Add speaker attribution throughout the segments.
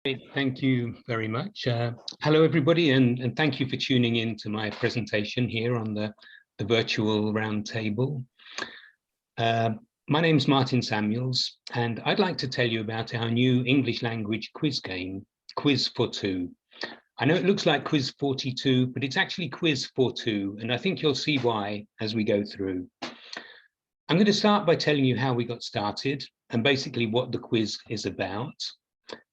Speaker 1: Great, thank you very much. Hello, everybody, and thank you for tuning in to my presentation here on the virtual roundtable. My name's Martin Samuels, and I'd like to tell you about our new English language quiz game, Quiz42. I know it looks like Quiz42, but it's actually Quiz42, and I think you'll see why as we go through. I'm going to start by telling you how we got started and basically what the quiz is about.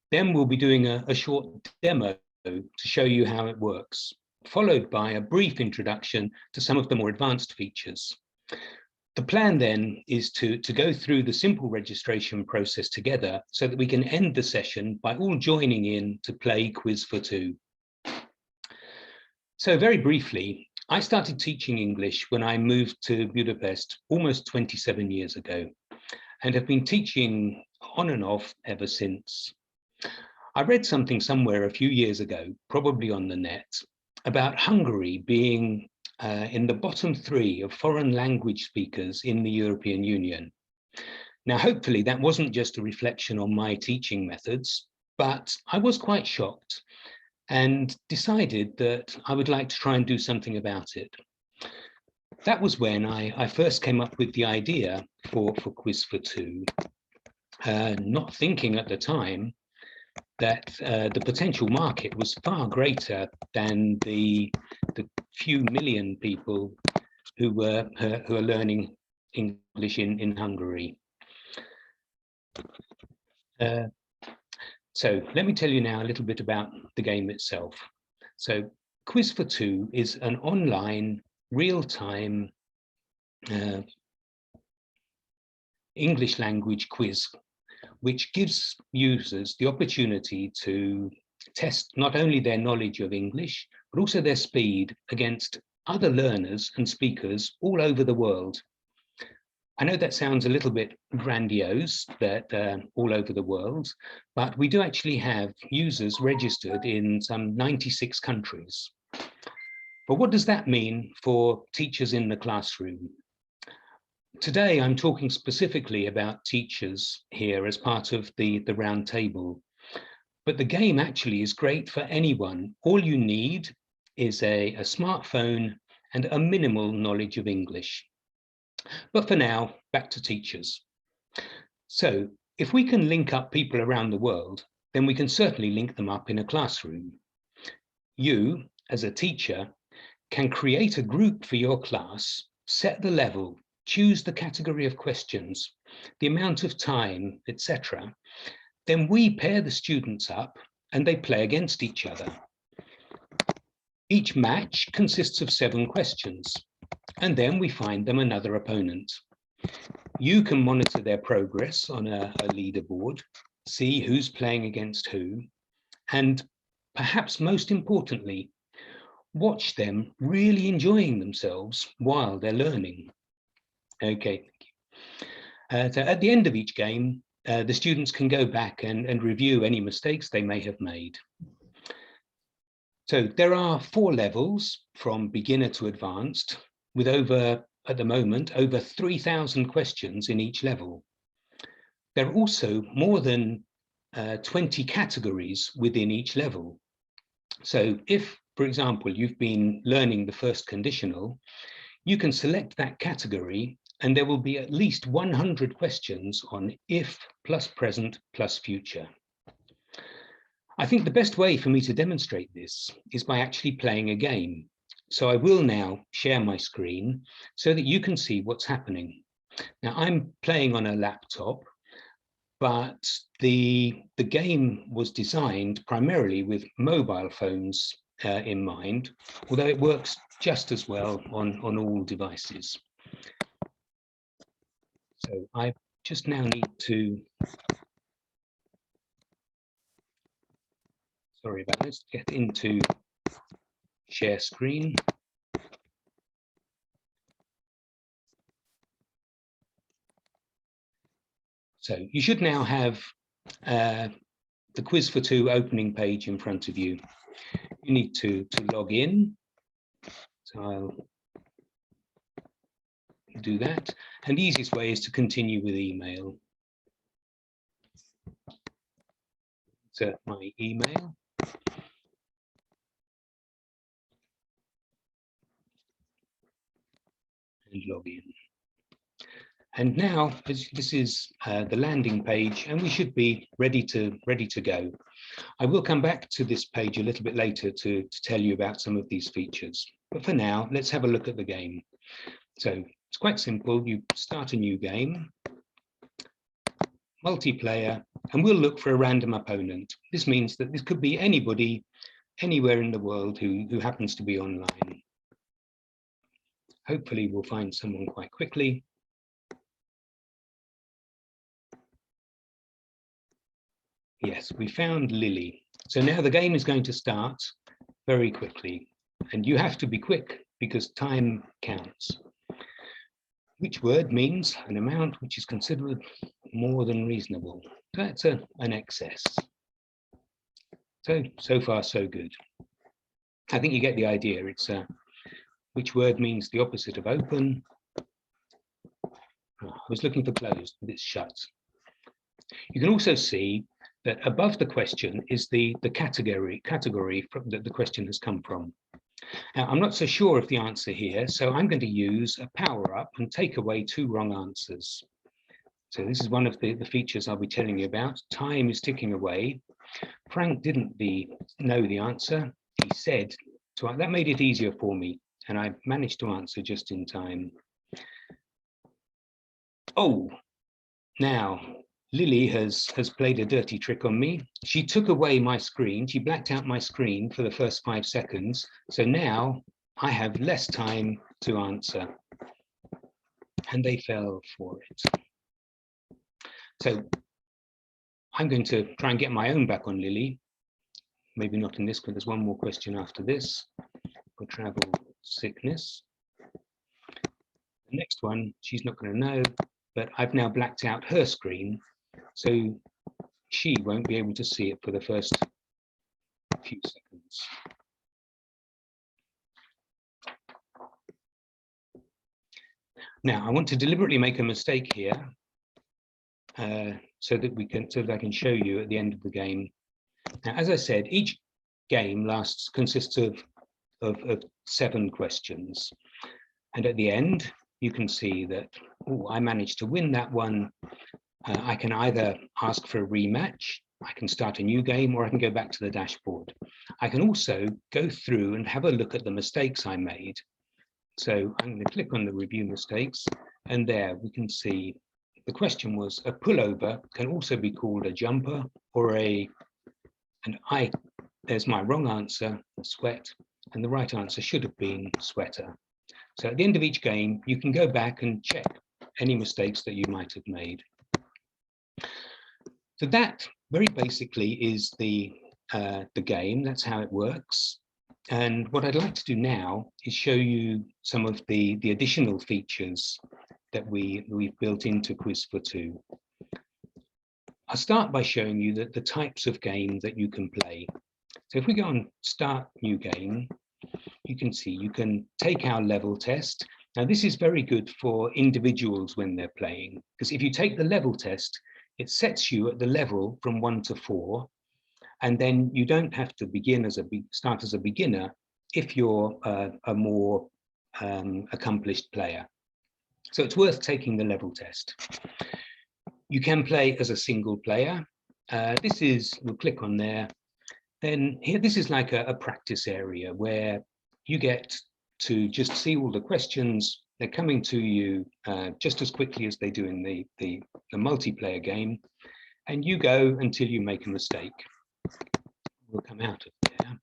Speaker 1: Then we'll be doing a short demo to show you how it works, followed by a brief introduction to some of the more advanced features. The plan then is to go through the simple registration process together so that we can end the session by all joining in to play Quiz42. So very briefly, I started teaching English when I moved to Budapest almost 27 years ago and have been teaching on and off ever since. I read something somewhere a few years ago, probably on the net, about Hungary being in the bottom 3 of foreign language speakers in the European Union. Now, hopefully that wasn't just a reflection on my teaching methods, but I was quite shocked and decided that I would like to try and do something about it. That was when I first came up with the idea for Quiz42, not thinking at the time that the potential market was far greater than the few million people who are learning English in Hungary. So let me tell you now a little bit about the game itself. So Quiz42 is an online, real-time English language quiz, which gives users the opportunity to test not only their knowledge of English, but also their speed against other learners and speakers all over the world. I know that sounds a little bit grandiose, that all over the world, but we do actually have users registered in some 96 countries. But what does that mean for teachers in the classroom? Today, I'm talking specifically about teachers here as part of the round table, but the game actually is great for anyone. All you need is a smartphone and a minimal knowledge of English. But for now, back to teachers. So if we can link up people around the world, then we can certainly link them up in a classroom. You, as a teacher, can create a group for your class, set the level, choose the category of questions, the amount of time, etc. Then we pair the students up and they play against each other. Each match consists of 7 questions, and then we find them another opponent. You can monitor their progress on a leaderboard, see who's playing against who, and perhaps most importantly, watch them really enjoying themselves while they're learning. Okay, thank you. So at the end of each game, the students can go back and review any mistakes they may have made. So there are 4 levels from beginner to advanced, with at the moment, over 3,000 questions in each level. There are also more than 20 categories within each level. So if, for example, you've been learning the first conditional, you can select that category and there will be at least 100 questions on if plus present plus future. I think the best way for me to demonstrate this is by actually playing a game. So I will now share my screen so that you can see what's happening. Now I'm playing on a laptop, but the game was designed primarily with mobile phones in mind, although it works just as well on all devices. So I just now need to, sorry about this, get into share screen. So you should now have the Quiz42 opening page in front of you. You need to log in. So I'll do that. And the easiest way is to continue with email. my email. And log in. And now this is the landing page, and we should be ready to go. I will come back to this page a little bit later to tell you about some of these features. But for now, let's have a look at the game. So it's quite simple. You start a new game, multiplayer, and we'll look for a random opponent. This means that this could be anybody, anywhere in the world who happens to be online. Hopefully we'll find someone quite quickly. Yes, we found Lily. So now the game is going to start very quickly, and you have to be quick because time counts. Which word means an amount which is considered more than reasonable. That's an excess. So far, so good. I think you get the idea. It's which word means the opposite of open. Oh, I was looking for closed, but it's shut. You can also see that above the question is the category that the question has come from. Now, I'm not so sure of the answer here, so I'm going to use a power up and take away 2 wrong answers. So this is one of the features I'll be telling you about. Time is ticking away. Frank didn't know the answer. He said, so that made it easier for me, and I managed to answer just in time. Oh, now Lily has played a dirty trick on me. She took away my screen. She blacked out my screen for the first 5 seconds. So now I have less time to answer. And they fell for it. So I'm going to try and get my own back on Lily. Maybe not in this, but there's one more question after this. For travel sickness. The next one, she's not going to know, but I've now blacked out her screen. So she won't be able to see it for the first few seconds. Now, I want to deliberately make a mistake here so that I can show you at the end of the game. Now, as I said, each game consists of 7 questions. And at the end, you can see that, oh, I managed to win that one. I can either ask for a rematch, I can start a new game, or I can go back to the dashboard. I can also go through and have a look at the mistakes I made. So I'm going to click on the review mistakes, and there we can see the question was a pullover can also be called a jumper or there's my wrong answer, sweat, and the right answer should have been sweater. So at the end of each game, you can go back and check any mistakes that you might have made. So that very basically is the game. That's how it works. And what I'd like to do now is show you some of the additional features that we've built into Quiz42. I'll start by showing you the types of game that you can play. So if we go on Start New Game, you can see you can take our level test. Now this is very good for individuals when they're playing, because if you take the level test, it sets you at the level from 1 to 4, and then you don't have to start as a beginner if you're a more accomplished player. So it's worth taking the level test. You can play as a single player. We'll click on there. Then here, this is like a practice area where you get to just see all the questions. They're coming to you just as quickly as they do in the multiplayer game. And you go until you make a mistake. We'll come out of there.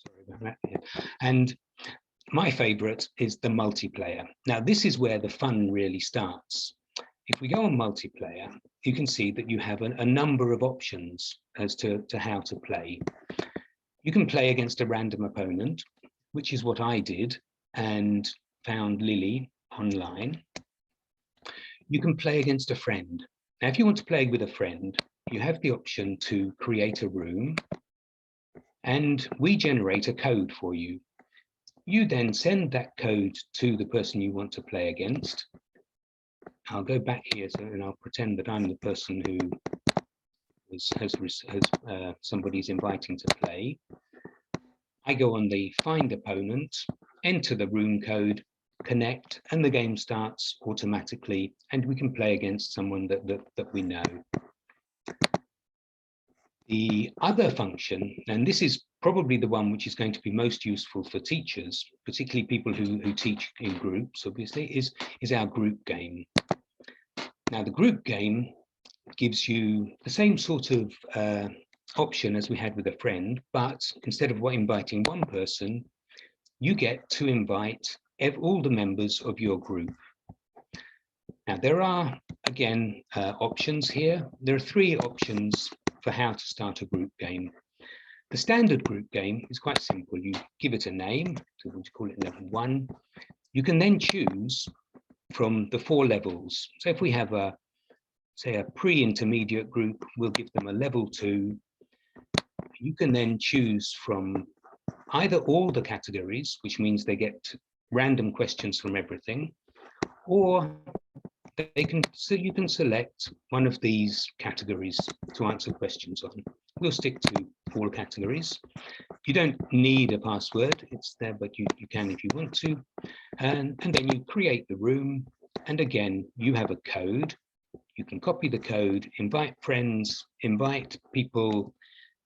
Speaker 1: Sorry about that. Yeah. And my favorite is the multiplayer. Now, this is where the fun really starts. If we go on multiplayer, you can see that you have a number of options as to how to play. You can play against a random opponent, which is what I did and found Lily online. You can play against a friend. Now, if you want to play with a friend, you have the option to create a room, and we generate a code for you. You then send that code to the person you want to play against. I'll go back here and I'll pretend that I'm the person who somebody's inviting to play. I go on the find opponent, enter the room code, connect, and the game starts automatically, and we can play against someone that we know. The other function, and this is probably the one which is going to be most useful for teachers, particularly people who teach in groups, obviously, is our group game. Now, the group game gives you the same sort of option as we had with a friend, but instead of inviting one person, you get to invite all the members of your group. Now, there are, again, options here. There are 3 options for how to start a group game. The standard group game is quite simple. You give it a name, so we'll call it level 1. You can then choose from the 4 levels. So if we have say a pre-intermediate group, we'll give them a level 2. You can then choose from either all the categories, which means they get random questions from everything, or you can select one of these categories to answer questions on. We'll stick to all categories. You don't need a password, it's there, but you can if you want to. And then you create the room, and again, you have a code. You can copy the code, invite friends, invite people.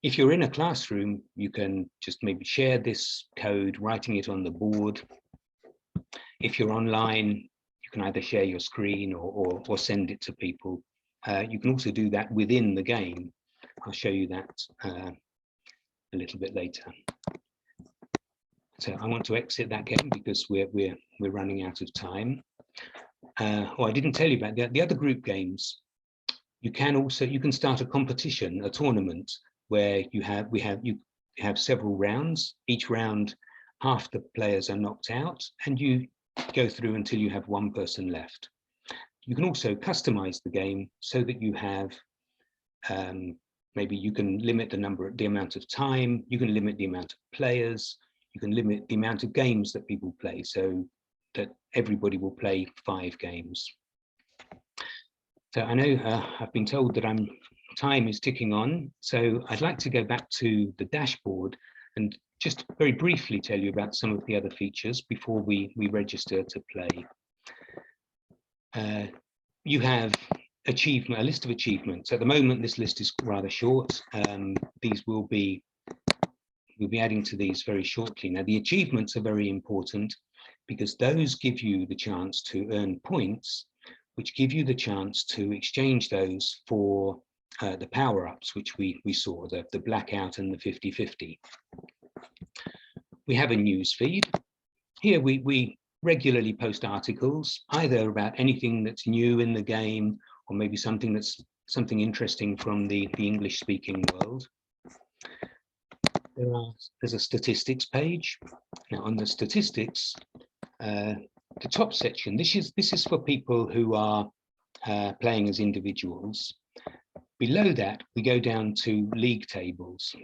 Speaker 1: If you're in a classroom, you can just maybe share this code, writing it on the board. If you're online, you can either share your screen or send it to people. You can also do that within the game. I'll show you that a little bit later. So I want to exit that game because we're running out of time. I didn't tell you about the other group games. You can start a competition, a tournament, where you have several rounds. Each round, half the players are knocked out, and you go through until you have 1 person left. You can also customize the game so that you have maybe you can limit the amount of time, you can limit the amount of players, you can limit the amount of games that people play, so that everybody will play 5 games. So I know I've been told that time is ticking on, so I'd like to go back to the dashboard and just very briefly tell you about some of the other features before we register to play. You have a list of achievements. At the moment, this list is rather short. We'll be adding to these very shortly. Now, the achievements are very important because those give you the chance to earn points, which give you the chance to exchange those for the power-ups, which we saw, the blackout and the 50-50. We have a news feed. Here we regularly post articles, either about anything that's new in the game, or maybe something interesting from the English-speaking world. There's a statistics page. Now, on the statistics, the top section, this is for people who are playing as individuals. Below that, we go down to league tables.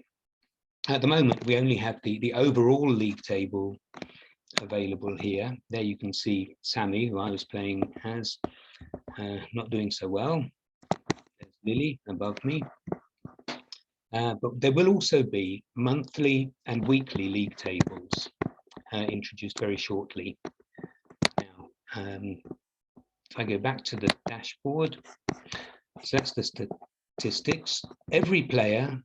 Speaker 1: At the moment, we only have the overall league table available here. There you can see Sammy, who I was playing as, not doing so well. There's Lily above me. But there will also be monthly and weekly league tables introduced very shortly. Now, if I go back to the dashboard, so that's the statistics. Every player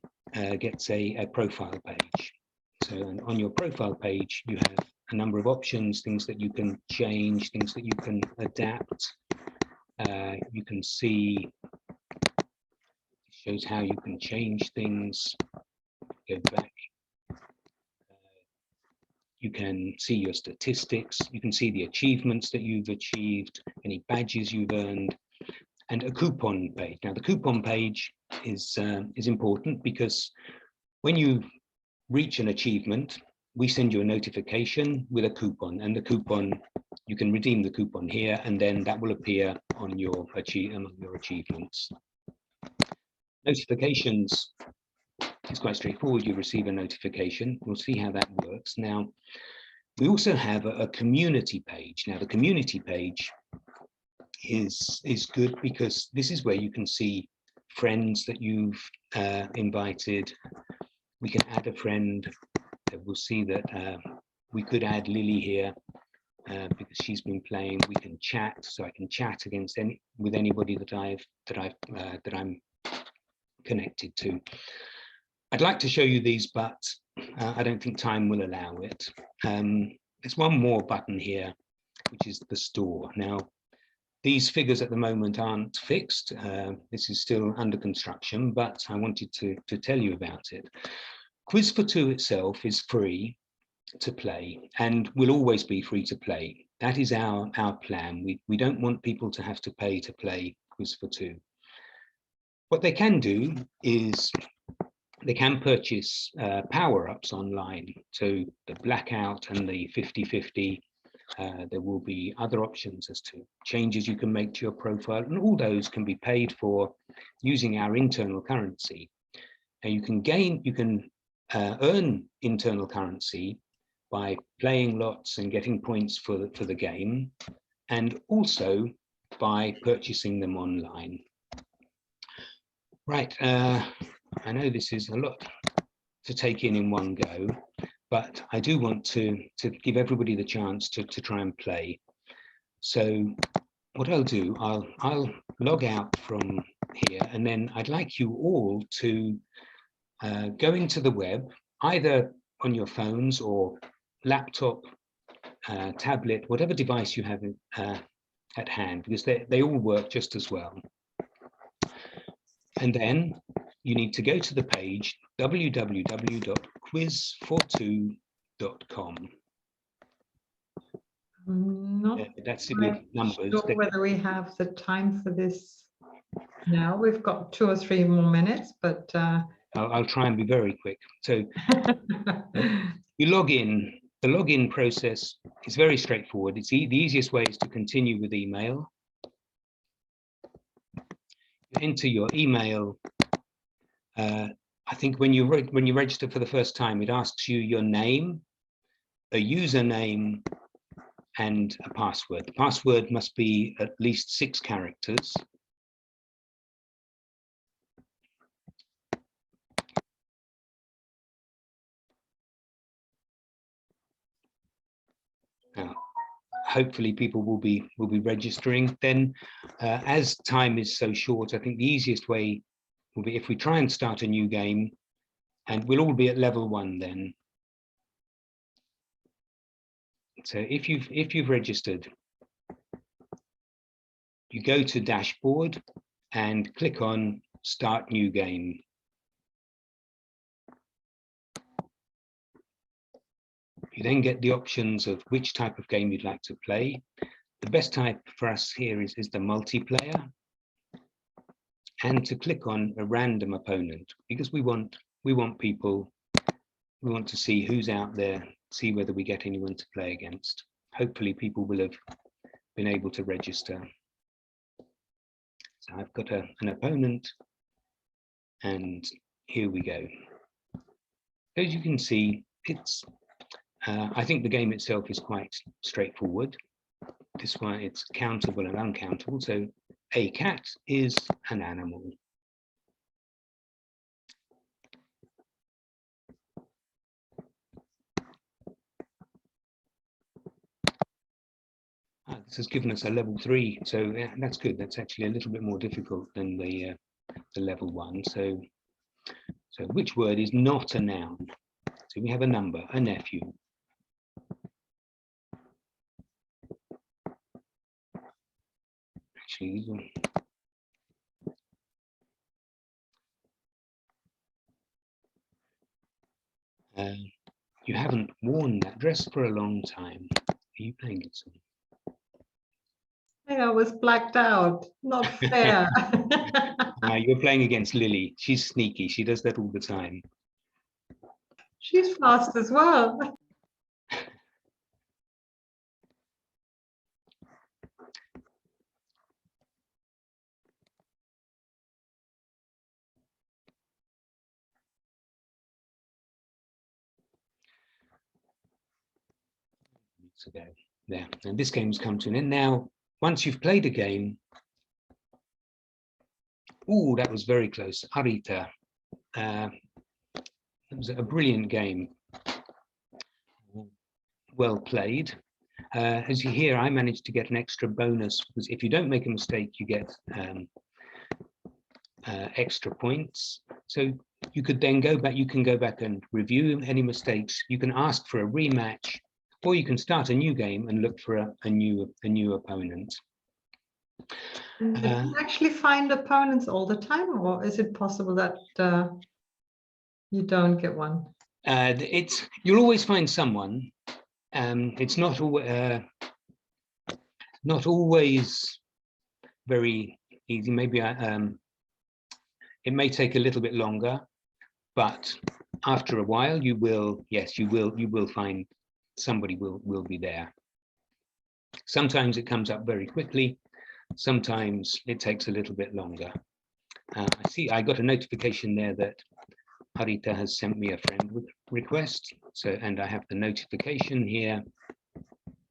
Speaker 1: gets a profile page. So on your profile page, you have a number of options, things that you can change, things that you can adapt. You can see, it shows how you can change things. Go back. You can see your statistics. You can see the achievements that you've achieved, any badges you've earned, and a coupon page. Now, the coupon page is important because when you reach an achievement, we send you a notification with a coupon, and the coupon, you can redeem the coupon here, and then that will appear on your achievements. Notifications It's quite straightforward. You receive a notification. We'll see how that works. Now, we also have a community page. Now, the community page is good because this is where you can see friends that you've invited. We can add a friend. We'll see that we could add Lily here because she's been playing. We can chat, so I can chat with anybody that I'm connected to. I'd like to show you these, but I don't think time will allow it. There's one more button here, which is the store. Now, these figures at the moment aren't fixed. This is still under construction, but I wanted to tell you about it. Quiz42 itself is free to play and will always be free to play. That is our plan. We don't want people to have to pay to play Quiz42. What they can do is they can purchase power-ups online. So the blackout and the 50-50, there will be other options as to changes you can make to your profile, and all those can be paid for using our internal currency. And you can earn internal currency by playing lots and getting points for the game, and also by purchasing them online. Right, I know this is a lot to take in one go, but I do want to give everybody the chance to try and play. So what I'll do, I'll log out from here, and then I'd like you all to go into the web, either on your phones or laptop, tablet, whatever device you have at hand, because they all work just as well. And then you need to go to the page www.quiz42.com. That's it with numbers.
Speaker 2: Sure whether we have the time for this now. We've got 2 or 3 more minutes, but
Speaker 1: I'll try and be very quick. So you log in. The login process is very straightforward. It's the easiest way is to continue with email. You enter your email. I think when you register for the first time, it asks you your name, a username, and a password. The password must be at least 6 characters. Now, hopefully people will be registering. Then, as time is so short, I think the easiest way will be if we try and start a new game, and we'll all be at level 1 then. So if you've registered, you go to dashboard and click on start new game. You then get the options of which type of game you'd like to play. The best type for us here is the multiplayer, and to click on a random opponent, because we want people, we want to see who's out there, see whether we get anyone to play against. Hopefully people will have been able to register. So I've got an opponent, and here we go. As you can see, it's I think the game itself is quite straightforward. This one, it's countable and uncountable. So a cat is an animal. This has given us a level 3, so yeah, that's good. That's actually a little bit more difficult than the level 1. So which word is not a noun? So we have a number, a nephew. Actually, these are, you haven't worn that dress for a long time. Are you playing it?
Speaker 2: I was blacked out. Not fair.
Speaker 1: You're playing against Lily. She's sneaky. She does that all the time.
Speaker 2: She's fast as well.
Speaker 1: minutes ago. There, and this game's come to an end. Now, once you've played a game, oh, that was very close. Arita, it was a brilliant game. Well played. As you hear, I managed to get an extra bonus because if you don't make a mistake, you get extra points. So you could then go back. You can go back and review any mistakes. You can ask for a rematch, or you can start a new game and look for a new opponent.
Speaker 2: Do you actually find opponents all the time, or is it possible that you don't get one?
Speaker 1: You'll always find someone. It's not always very easy. Maybe it may take a little bit longer, but after a while, you will find somebody will be there. Sometimes it comes up very quickly. Sometimes it takes a little bit longer. I see I got a notification there that Harita has sent me a friend request. So, and I have the notification here.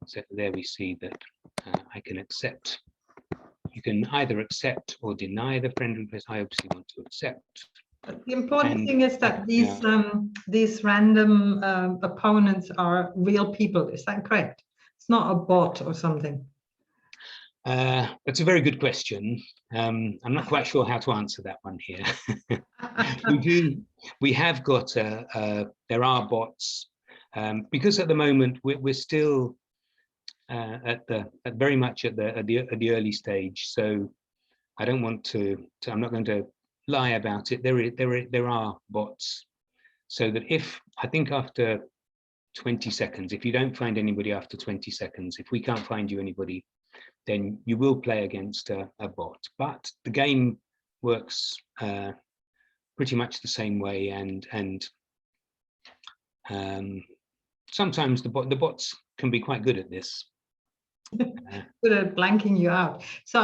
Speaker 1: So there we see that I can accept. You can either accept or deny the friend request. I obviously want to accept.
Speaker 2: But the important thing is that these random opponents are real people. Is that correct? It's not a bot or something.
Speaker 1: That's a very good question. I'm not quite sure how to answer that one here. We have got there are bots because at the moment we're still very much at the early stage. So I don't want to. I'm not going to lie about it. There are bots, so that if I think after 20 seconds, if you don't find anybody after 20 seconds, if we can't find you anybody, then you will play against a bot. But the game works pretty much the same way, and sometimes the bots can be quite good at this.
Speaker 2: Good at blanking you out. So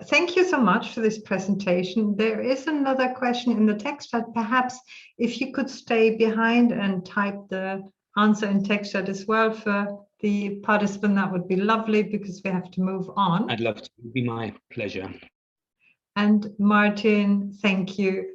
Speaker 2: thank you so much for this presentation. There is another question in the text chat. Perhaps if you could stay behind and type the answer in text chat as well for the participant, that would be lovely because we have to move on.
Speaker 1: I'd love to. It would be my pleasure.
Speaker 2: And Martin, thank you.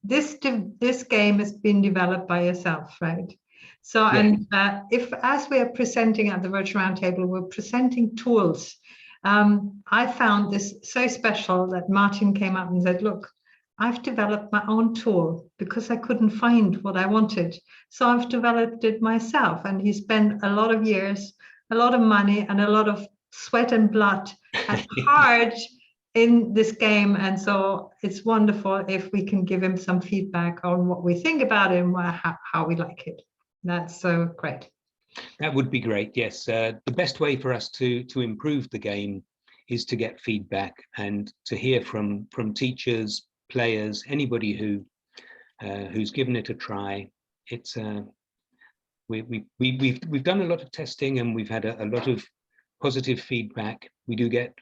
Speaker 2: This game has been developed by yourself, right? So, yeah. And if as we are presenting at the virtual roundtable, we're presenting tools. I found this so special that Martin came up and said, look, I've developed my own tool because I couldn't find what I wanted. So I've developed it myself. And he spent a lot of years, a lot of money, and a lot of sweat and blood and heart in this game. And so it's wonderful if we can give him some feedback on what we think about it and how we like it. That's so great.
Speaker 1: That would be great. Yes. The best way for us to improve the game is to get feedback and to hear from teachers, players, anybody who's given it a try. It's we've done a lot of testing and we've had a lot of positive feedback. We do get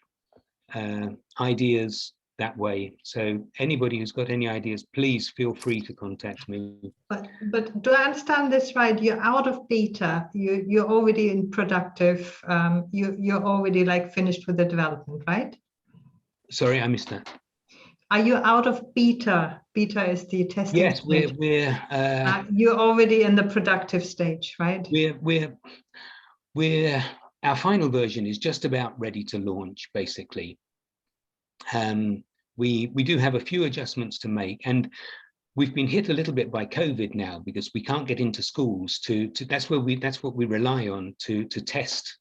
Speaker 1: ideas that way. So anybody who's got any ideas, please feel free to contact me.
Speaker 2: But do I understand this right? You're out of beta. You're already in productive. You're already like finished with the development, right?
Speaker 1: Sorry, I missed that.
Speaker 2: Are you out of beta? Beta is the testing.
Speaker 1: Yes,
Speaker 2: stage.
Speaker 1: You're
Speaker 2: already in the productive stage, right?
Speaker 1: Our final version is just about ready to launch, basically. We do have a few adjustments to make, and we've been hit a little bit by COVID now because we can't get into schools that's what we rely on to test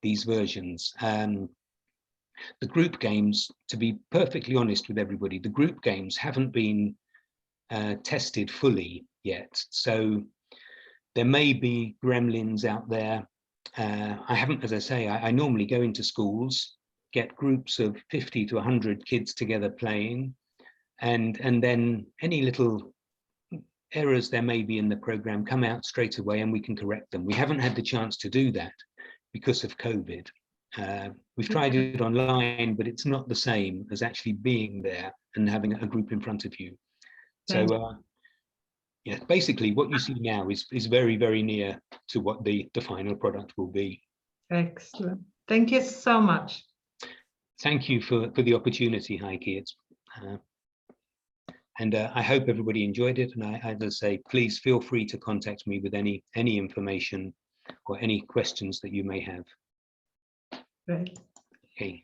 Speaker 1: these versions. The group games, to be perfectly honest with everybody, the group games haven't been tested fully yet. So there may be gremlins out there. I haven't, as I say, I normally go into schools, get groups of 50 to 100 kids together playing, and then any little errors there may be in the program come out straight away and we can correct them. We haven't had the chance to do that because of COVID. We've tried it online, but it's not the same as actually being there and having a group in front of you. So yeah, basically what you see now is very, very near to what the final product will be.
Speaker 2: Excellent. Thank you so much.
Speaker 1: Thank you for the opportunity, Heike. I hope everybody enjoyed it. And as I say, please feel free to contact me with any information or any questions that you may have.
Speaker 2: Great.
Speaker 1: Okay.